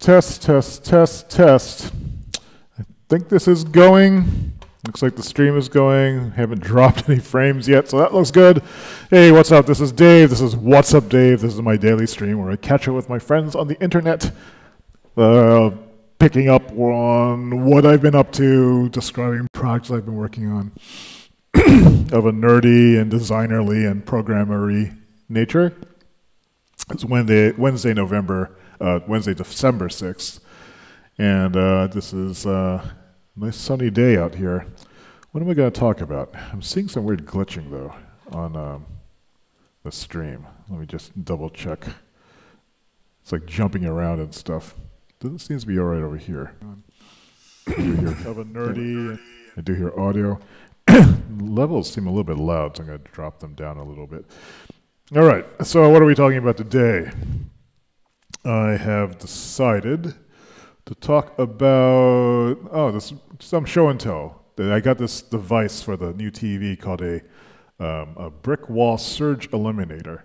test, test, test, test. I think this is going. Looks like the stream is going. Haven't dropped any frames yet, so that looks good. Hey, what's up? This is Dave. This is What's Up Dave. This is my daily stream where I catch up with my friends on the internet, picking up on what I've been up to, describing projects I've been working on of a nerdy and designerly and programmery nature. It's Wednesday, December 6th, and this is a nice sunny day out here. What am I going to talk about? I'm seeing some weird glitching, though, on the stream. Let me just double check. It's like jumping around and stuff. Doesn't seem to be all right over here. I do hear of a nerdy. I do hear audio. Levels seem a little bit loud, so I'm going to drop them down a little bit. All right, so what are we talking about today? I have decided to talk about, some show and tell. I got this device for the new TV called a Brickwall surge eliminator.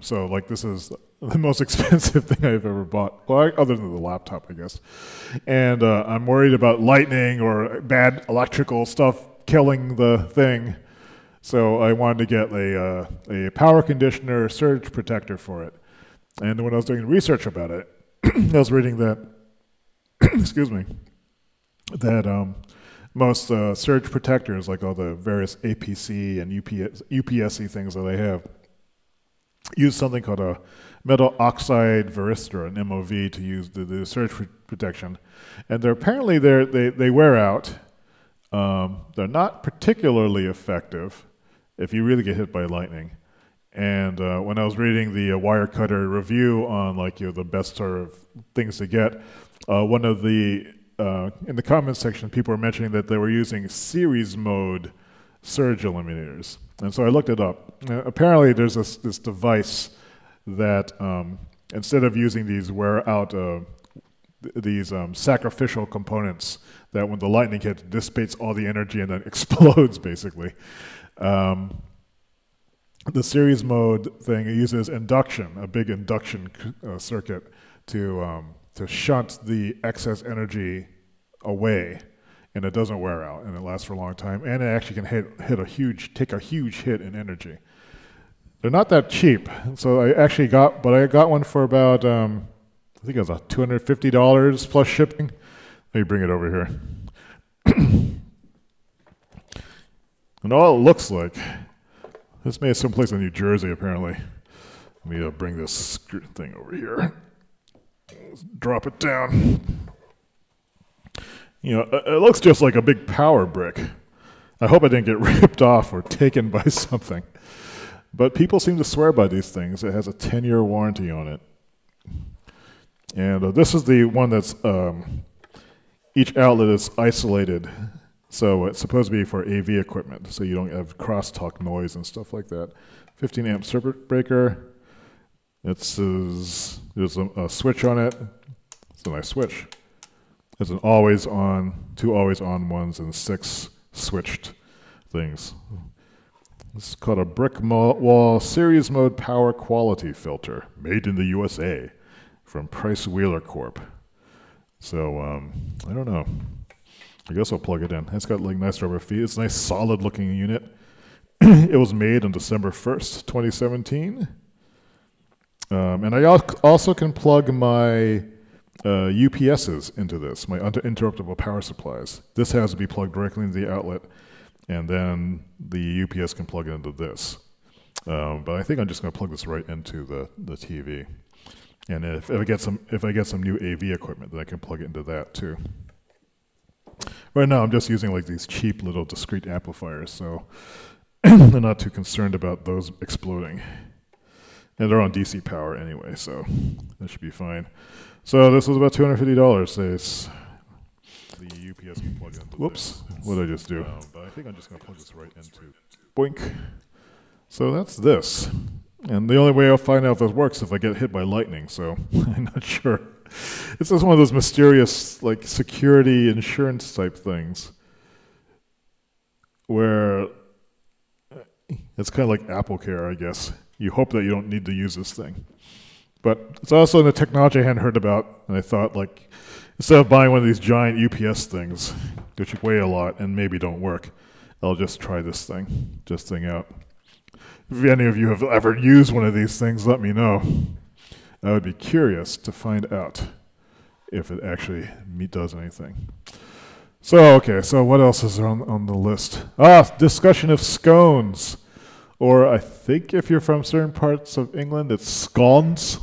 So like this is the most expensive thing I've ever bought, well, other than the laptop, I guess. And I'm worried about lightning or bad electrical stuff killing the thing. So I wanted to get a power conditioner surge protector for it. And when I was doing research about it, I was reading that, excuse me, that most surge protectors, like all the various APC and UPSC things that they have, use something called a metal oxide varistor, an MOV, to use the surge protection. And apparently they wear out. They're not particularly effective if you really get hit by lightning. And when I was reading the Wirecutter review on the best sort of things to get, one of the in the comments section, people were mentioning that they were using series mode surge eliminators. And so I looked it up. Apparently there's this device that instead of using these sacrificial components that when the lightning hits, dissipates all the energy and then explodes, basically. The series mode thing uses induction, a big induction circuit, to shunt the excess energy away, and it doesn't wear out, and it lasts for a long time, and it actually can take a huge hit in energy. They're not that cheap, so I got one for about I think it was $250 plus shipping. Let me bring it over here. And all it looks like, this made someplace in New Jersey apparently. Let me bring this thing over here. Let's drop it down. It looks just like a big power brick. I hope I didn't get ripped off or taken by something. But people seem to swear by these things. It has a 10-year warranty on it. And this is the one that's, each outlet is isolated. So it's supposed to be for AV equipment, so you don't have crosstalk noise and stuff like that. 15 amp circuit breaker. There's a switch on it. It's a nice switch. There's an always on, 2 always on ones, and 6 switched things. This is called a Brickwall series mode power quality filter, made in the USA, from Price Wheeler Corp. So I don't know. I guess I'll plug it in. It's got nice rubber feet. It's a nice solid looking unit. It was made on December 1st, 2017. And I also can plug my UPSs into this, my uninterruptible power supplies. This has to be plugged directly into the outlet, and then the UPS can plug it into this. But I think I'm just going to plug this right into the TV. And if I get some new AV equipment, then I can plug it into that too. Right now, I'm just using these cheap little discrete amplifiers, so they're not too concerned about those exploding. And they're on DC power anyway, so that should be fine. So this was about $250. The UPS can plug into. Whoops! What did I just do? But I think I'm just going to plug this right into. Boink. So that's this. And the only way I'll find out if this works is if I get hit by lightning. So I'm not sure. It's just one of those mysterious, security insurance type things, where it's kind of like AppleCare, I guess. You hope that you don't need to use this thing. But it's also in a technology I hadn't heard about, and I thought, like, instead of buying one of these giant UPS things, which weigh a lot and maybe don't work, I'll just try this thing out. If any of you have ever used one of these things, let me know. I would be curious to find out if it actually does anything. So, okay, so what else is on the list? Discussion of scones. Or I think if you're from certain parts of England, it's scones.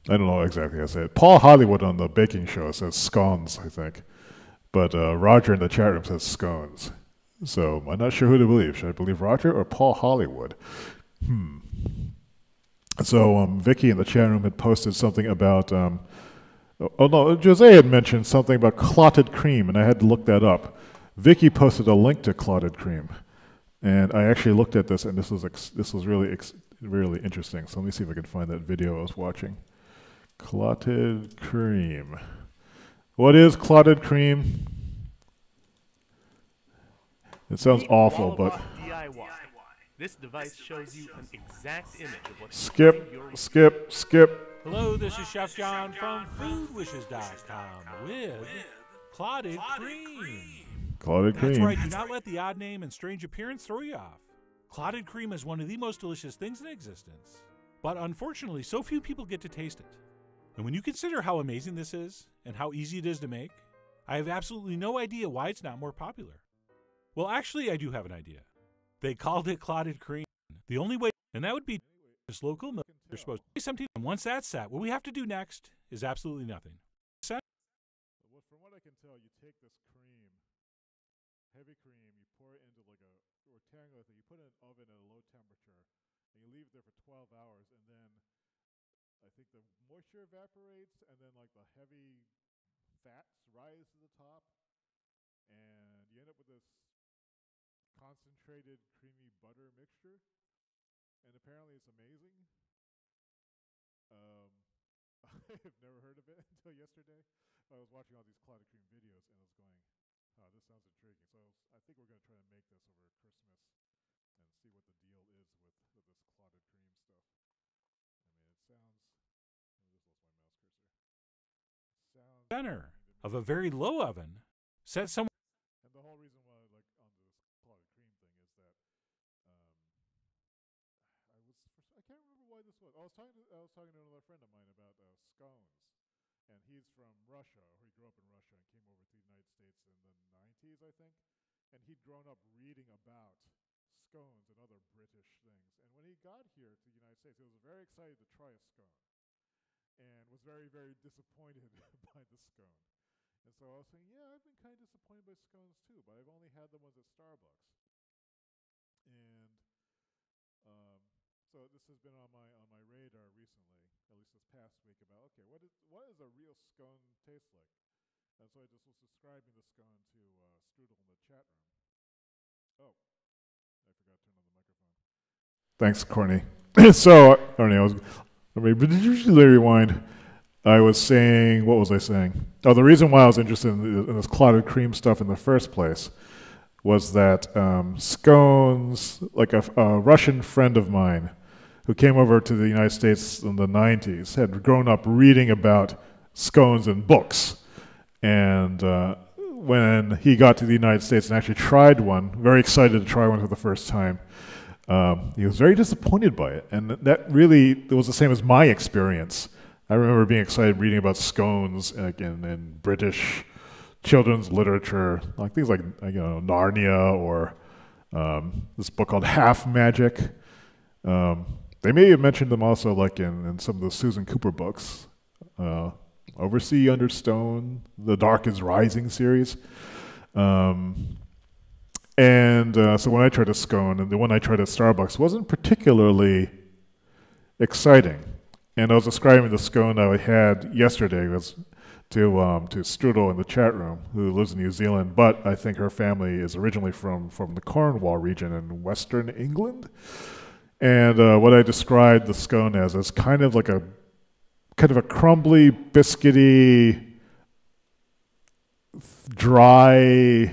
I don't know exactly how to say it. Paul Hollywood on the baking show says scones, I think. But Roger in the chat room says scones. So I'm not sure who to believe. Should I believe Roger or Paul Hollywood? So Vicky in the chat room had posted something about, Jose had mentioned something about clotted cream, and I had to look that up. Vicky posted a link to clotted cream, and I actually looked at this, and this was really interesting. So let me see if I can find that video I was watching. Clotted cream. What is clotted cream? It sounds awful, but this device shows you an exact image of what skip. Hello, this is Chef John from foodwishes.com with clotted cream. Clotted cream. That's right, do not let the odd name and strange appearance throw you off. Clotted cream is one of the most delicious things in existence, but unfortunately, so few people get to taste it. And when you consider how amazing this is and how easy it is to make, I have absolutely no idea why it's not more popular. Well, actually, I do have an idea. They called it clotted cream. The only way, and that would be just local milk. You're supposed to say something. And once that's set, what we have to do next is absolutely nothing. From what I can tell, you take this cream, heavy cream, you pour it into like a rectangular thing, you put it in an oven at a low temperature, and you leave it there for 12 hours, and then I think the moisture evaporates, and then like the heavy fats rise to the top, and you end up with this concentrated creamy butter mixture, and apparently it's amazing. I've never heard of it until yesterday. I was watching all these clotted cream videos, and I was going, oh, this sounds intriguing. So I think we're going to try to make this over Christmas and see what the deal is with this clotted cream stuff. I mean, it sounds, I just lost my mouse cursor. It sounds Center of a very low oven, set somewhere. And the whole reason why I like on this clotted cream thing is that I can't remember why this was. I was talking to another friend of mine about scones, and he's from Russia, or he grew up in Russia and came over to the United States in the 90s, I think, and he'd grown up reading about scones and other British things. And when he got here to the United States, he was very excited to try a scone, and was very, very disappointed by the scone. And so I was saying, yeah, I've been kind of disappointed by scones too, but I've only had the ones at Starbucks. And so this has been on my radar recently, at least this past week, about okay, what does a real scone taste like? And so I just was describing the scone to Strudel in the chat room. Oh, I forgot to turn on the microphone. Thanks, Courtney. So, did you usually rewind? I was saying, what was I saying? Oh, the reason why I was interested in this clotted cream stuff in the first place was that scones, like a Russian friend of mine who came over to the United States in the 90s, had grown up reading about scones in books. And when he got to the United States and actually tried one, very excited to try one for the first time, he was very disappointed by it. And that really, it was the same as my experience. I remember being excited reading about scones like in British children's literature, like things like Narnia or this book called Half Magic. They may have mentioned them also like in some of the Susan Cooper books, Oversea Under Stone, The Dark is Rising series. So when I tried a scone, and the one I tried at Starbucks wasn't particularly exciting. And I was describing the scone that I had yesterday to Strudel in the chat room, who lives in New Zealand, but I think her family is originally from the Cornwall region in Western England. And what I described the scone as is kind of a crumbly, biscuity, dry,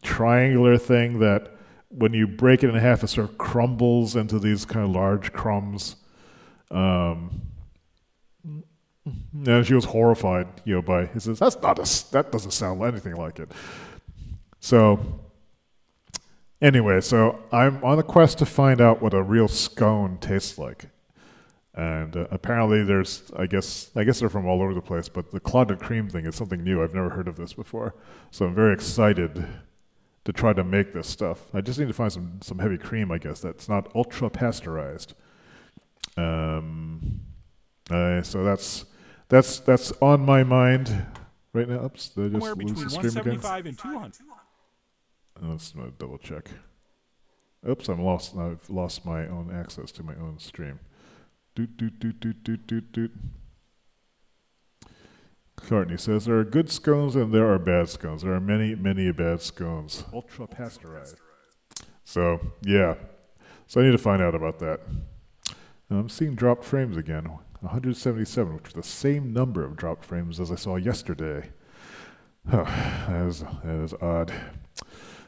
triangular thing that when you break it in half, it sort of crumbles into these kind of large crumbs. And she was horrified, by, he says, that doesn't sound anything like it. So, anyway, so I'm on a quest to find out what a real scone tastes like. And apparently I guess they're from all over the place, but the clotted cream thing is something new. I've never heard of this before. So I'm very excited to try to make this stuff. I just need to find some heavy cream, I guess, that's not ultra pasteurized. So that's on my mind right now. Oops, did I just Somewhere lose between the stream again? 175 and 200. Let's double check. Oops, I've lost my own access to my own stream. Courtney says there are good scones and there are bad scones. There are many, many bad scones. Ultra pasteurized. So yeah, so I need to find out about that. And I'm seeing dropped frames again. 177, which is the same number of dropped frames as I saw yesterday. That is odd.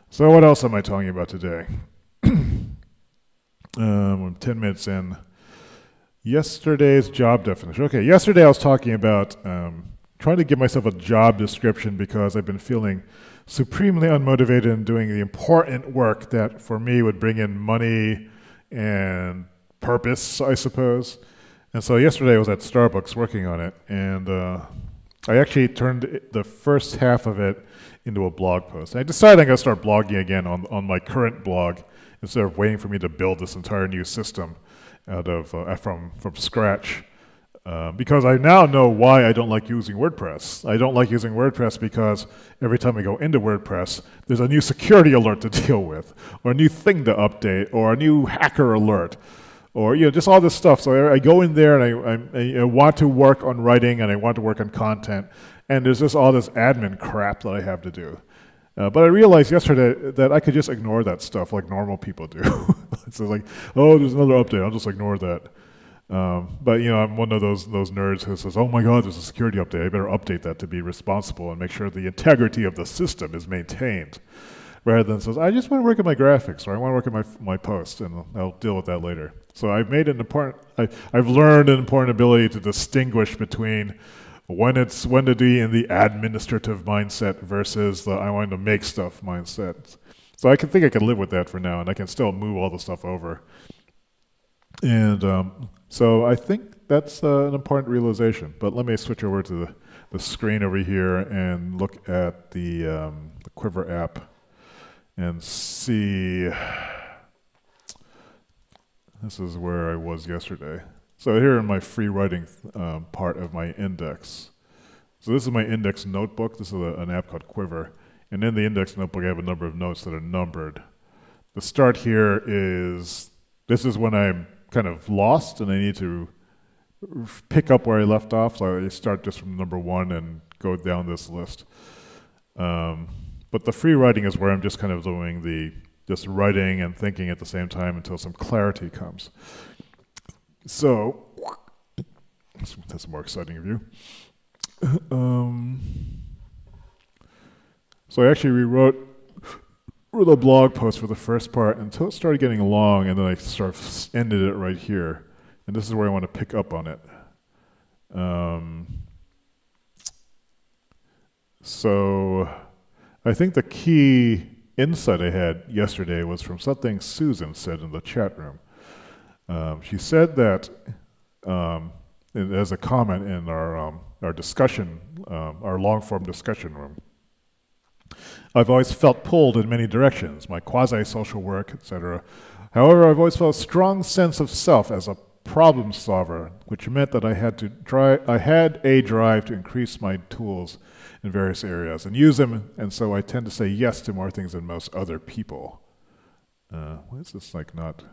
So what else am I talking about today? I'm 10 minutes in. Yesterday's job definition. Okay, yesterday I was talking about trying to give myself a job description because I've been feeling supremely unmotivated in doing the important work that for me would bring in money and purpose, I suppose. And so yesterday I was at Starbucks working on it, and I actually turned the first half of it into a blog post. And I decided I'm going to start blogging again on my current blog instead of waiting for me to build this entire new system out of from scratch. Because I now know why I don't like using WordPress. I don't like using WordPress because every time I go into WordPress, there's a new security alert to deal with, or a new thing to update, or a new hacker alert, or just all this stuff. So I go in there and I want to work on writing and I want to work on content, and there's just all this admin crap that I have to do. But I realized yesterday that I could just ignore that stuff like normal people do. So like, oh, there's another update, I'll just ignore that. But I'm one of those nerds who says, oh my God, there's a security update, I better update that to be responsible and make sure the integrity of the system is maintained. Rather than says, I just want to work on my graphics, or I want to work on my post, and I'll deal with that later. So I've learned an important ability to distinguish between when to be in the administrative mindset versus the I want to make stuff mindset. So I think I can live with that for now, and I can still move all the stuff over. And so I think that's an important realization. But let me switch over to the screen over here and look at the Quiver app and see. This is where I was yesterday. So here in my free writing part of my index. So this is my index notebook. This is an app called Quiver. And in the index notebook, I have a number of notes that are numbered. The start here is, this is when I'm kind of lost and I need to pick up where I left off. So I start just from number 1 and go down this list. But the free writing is where I'm just kind of doing just writing and thinking at the same time until some clarity comes. So, that's a more exciting view. So I actually rewrote a blog post for the first part until it started getting long, and then I ended it right here. And this is where I want to pick up on it. So I think the key insight I had yesterday was from something Susan said in the chat room. She said that, as a comment in our discussion, our long-form discussion room, I've always felt pulled in many directions, my quasi-social work, etc. However, I've always felt a strong sense of self as a problem solver, which meant that I had a drive to increase my tools in various areas and use them, and so I tend to say yes to more things than most other people. Why is this like not?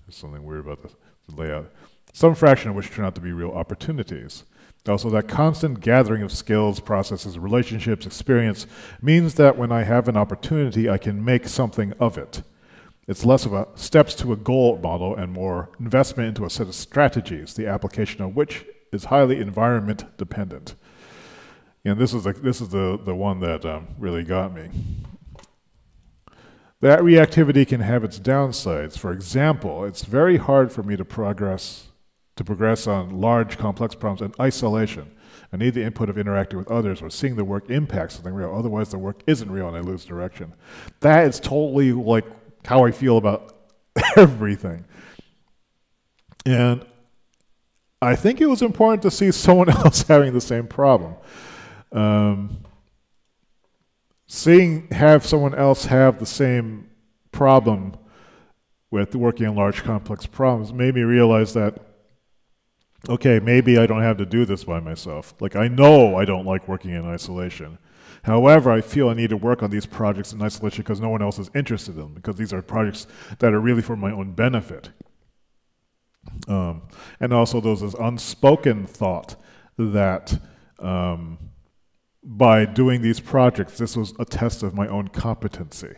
There's something weird about the layout. Some fraction of which turn out to be real opportunities. Also, that constant gathering of skills, processes, relationships, experience means that when I have an opportunity, I can make something of it. It's less of a steps to a goal model and more investment into a set of strategies, the application of which is highly environment dependent. And this is the one that really got me. that reactivity can have its downsides. For example, it's very hard for me to progress on large, complex problems in isolation. I need the input of interacting with others or seeing the work impact something real. Otherwise, the work isn't real and I lose direction. That is totally like how I feel about everything. And I think it was important to see someone else having the same problem. Have someone else have the same problem with working on large, complex problems made me realize that, okay, maybe I don't have to do this by myself. Like, I know I don't like working in isolation. However, I feel I need to work on these projects in isolation because no one else is interested in them, because these are projects that are really for my own benefit. And also there's this unspoken thought that by doing these projects, this was a test of my own competency.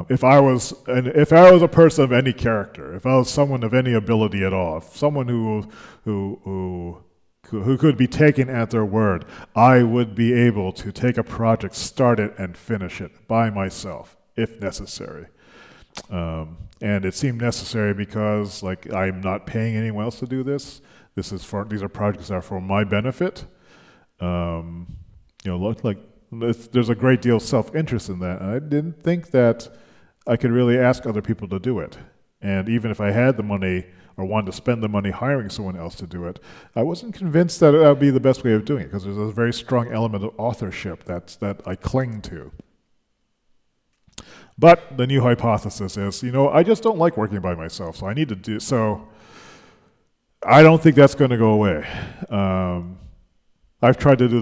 If I was a person of any character, if I was someone of any ability at all, if someone who could be taken at their word, I would be able to take a project, start it, and finish it by myself, if necessary. And it seemed necessary because, like, I'm not paying anyone else to do this. These are projects that are for my benefit. There's a great deal of self-interest in that. I didn't think that I could really ask other people to do it. And even if I had the money or wanted to spend the money hiring someone else to do it, I wasn't convinced that that would be the best way of doing it, because there's a very strong element of authorship that I cling to. But the new hypothesis is, I just don't like working by myself, so I need to do so. I don't think that's going to go away. I've tried to do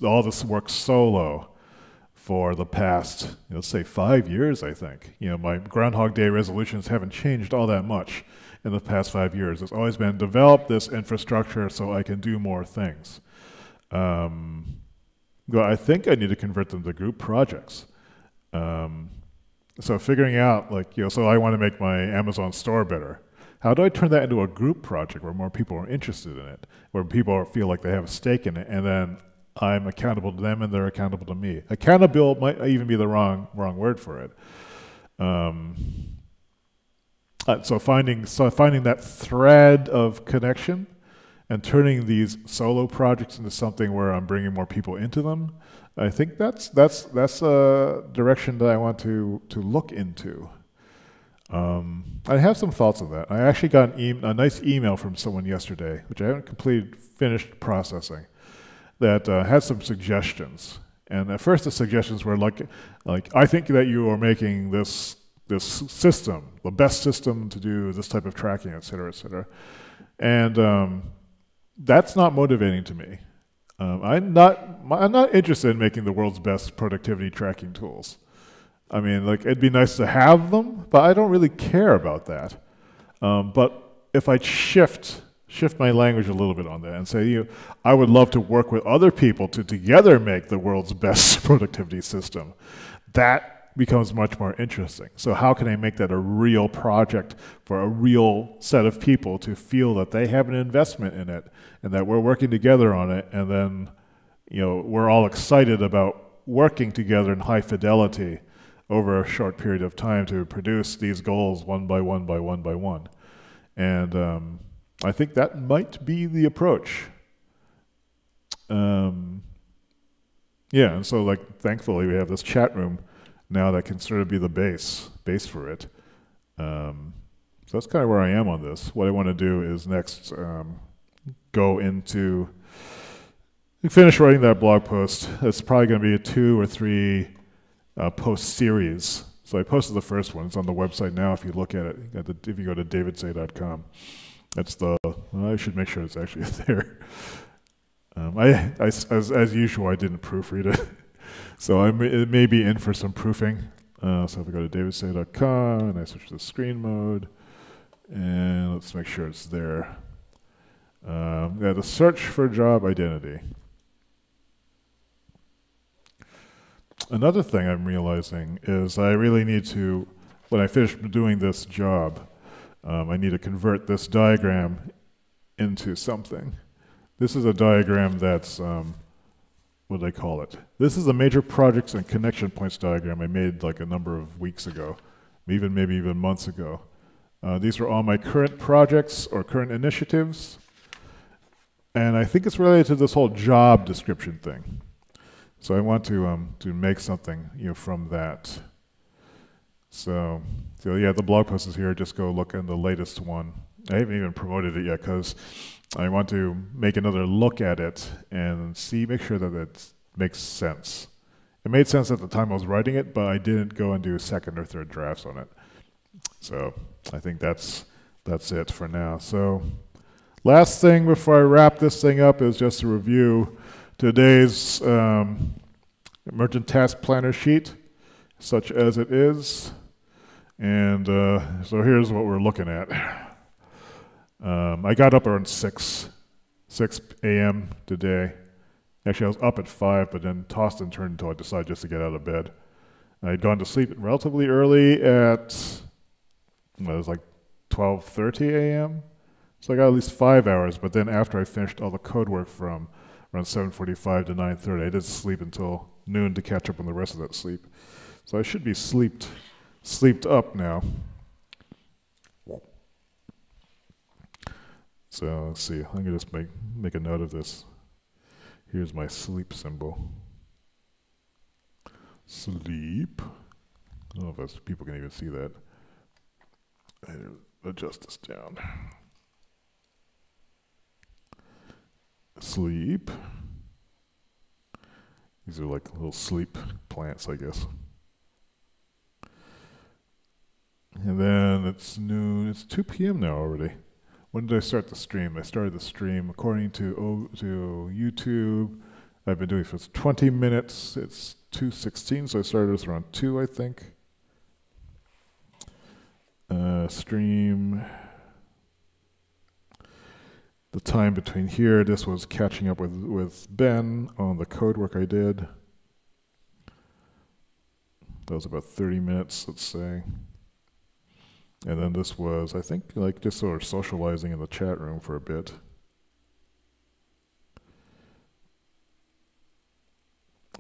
all this work solo for the past, say 5 years, I think. My Groundhog Day resolutions haven't changed all that much in the past 5 years. It's always been develop this infrastructure so I can do more things. I think I need to convert them to group projects. So figuring out, so I want to make my Amazon store better. How do I turn that into a group project where more people are interested in it, where people feel like they have a stake in it, and then I'm accountable to them and they're accountable to me? Accountable might even be the wrong word for it. So finding that thread of connection and turning these solo projects into something where I'm bringing more people into them, I think that's a direction that I want to look into. I have some thoughts on that. I actually got a nice email from someone yesterday, which I haven't finished processing, that had some suggestions. And at first the suggestions were like I think that you are making this system, the best system to do this type of tracking, et cetera, et cetera. And that's not motivating to me. I'm not interested in making the world's best productivity tracking tools. I mean, it'd be nice to have them, but I don't really care about that. But if I shift my language a little bit on that and say, I would love to work with other people to together make the world's best productivity system, that becomes much more interesting. So how can I make that a real project for a real set of people to feel that they have an investment in it and that we're working together on it, and then we're all excited about working together in high fidelity over a short period of time to produce these goals one by one by one by one. And I think that might be the approach. Yeah, and so thankfully we have this chat room now that can sort of be the base for it. So that's kind of where I am on this. What I want to do is next go into, finish writing that blog post. It's probably going to be a 2 or 3 post series. So I posted the first one. It's on the website now if you look at it. If you go to davidsay.com. That's I should make sure it's actually there. As usual, I didn't proofread it. So it may be in for some proofing. So if I go to davidsay.com and I switch to screen mode, and let's make sure it's there. Yeah, the search for job identity. Another thing I'm realizing is I really need to, when I finish doing this job, I need to convert this diagram into something. This is a diagram that's what do they call it? This is a major projects and connection points diagram I made like a number of weeks ago, maybe even months ago. These are all my current projects or current initiatives, and I think it's related to this whole job description thing. So I want to make something, from that. So yeah, the blog post is here. Just go look in the latest one. I haven't even promoted it yet because I want to make another look at it and make sure that it makes sense. It made sense at the time I was writing it, but I didn't go and do second or third drafts on it. So I think that's it for now. So last thing before I wrap this thing up is just to review today's emergent task planner sheet, such as it is. And so here's what we're looking at. I got up around 6 a.m. today. Actually, I was up at 5, but then tossed and turned until I decided just to get out of bed. I had gone to sleep relatively early at, it was like 12:30 a.m. So I got at least 5 hours, but then after I finished all the code work from around 7:45 to 9:30, I did sleep until noon to catch up on the rest of that sleep. So I should be sleeped up now. So let's see, I'm gonna just make a note of this. Here's my sleep symbol. Sleep. I don't know if people can even see that. Adjust this down. Sleep. These are like little sleep plants, I guess. And then it's noon. It's 2 p.m. now already. When did I start the stream? I started the stream according to YouTube. I've been doing it for 20 minutes. It's 2:16, so I started this around 2, I think. Stream. The time between here, this was catching up with Ben on the code work I did. That was about 30 minutes, let's say. And then this was, I think, like just sort of socializing in the chat room for a bit.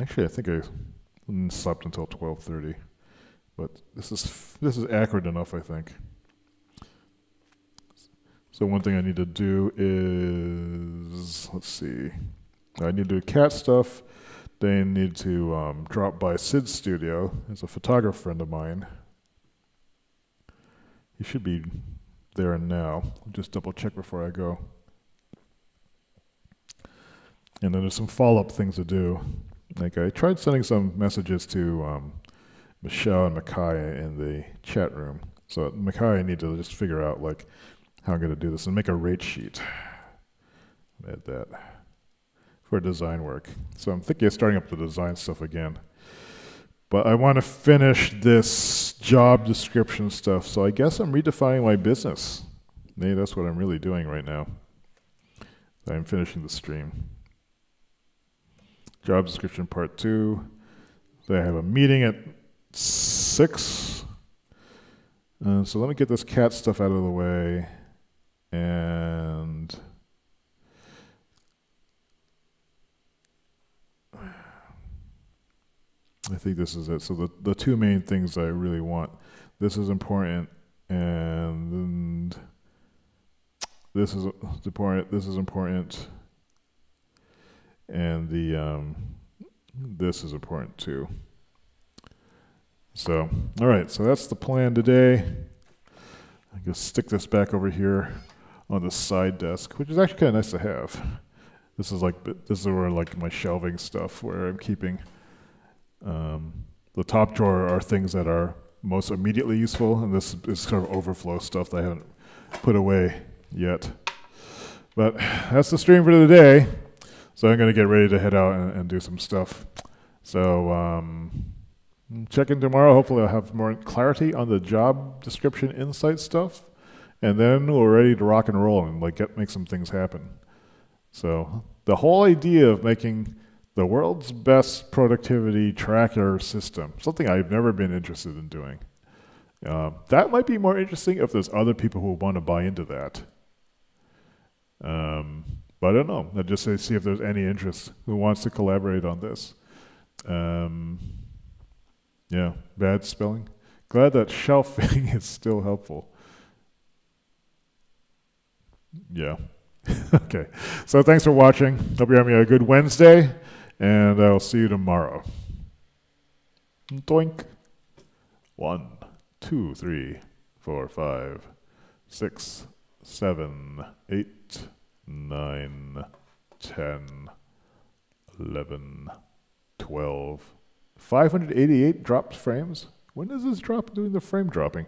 Actually, I think I slept until 12:30, but this is accurate enough, I think. So one thing I need to do is, let's see, I need to do cat stuff. Then I need to drop by Sid's studio. He's a photographer friend of mine. He should be there now. I'll just double check before I go. And then there's some follow-up things to do. Like I tried sending some messages to Michelle and Makai in the chat room. So Makai, I need to just figure out like how I'm going to do this and make a rate sheet. Add that for design work. So I'm thinking of starting up the design stuff again. But I want to finish this job description stuff, so I guess I'm redefining my business. Maybe that's what I'm really doing right now. I'm finishing the stream. Job description part 2. So I have a meeting at 6. So let me get this cat stuff out of the way. And I think this is it. So the two main things I really want. This is important, and this is important. This is important, and this is important too. So all right. So that's the plan today. I guess stick this back over here on the side desk, which is actually kind of nice to have. This is where like my shelving stuff where I'm keeping. The top drawer are things that are most immediately useful, and this is kind of overflow stuff that I haven't put away yet. But that's the stream for today. So I'm going to get ready to head out and do some stuff. So check in tomorrow. Hopefully I'll have more clarity on the job description insight stuff. And then we're ready to rock and roll and like make some things happen. So the whole idea of making the world's best productivity tracker system, something I've never been interested in doing. That might be more interesting if there's other people who want to buy into that. But I don't know. I'll just say see if there's any interest who wants to collaborate on this. Yeah, bad spelling. Glad that shelving is still helpful. Yeah. Okay. So thanks for watching. Hope you're having a good Wednesday, and I'll see you tomorrow. Doink. 1, 2, 3, 4, 5, 6, 7, 8, 9, 10, 11, 12, 588 dropped frames. When is this drop doing the frame dropping?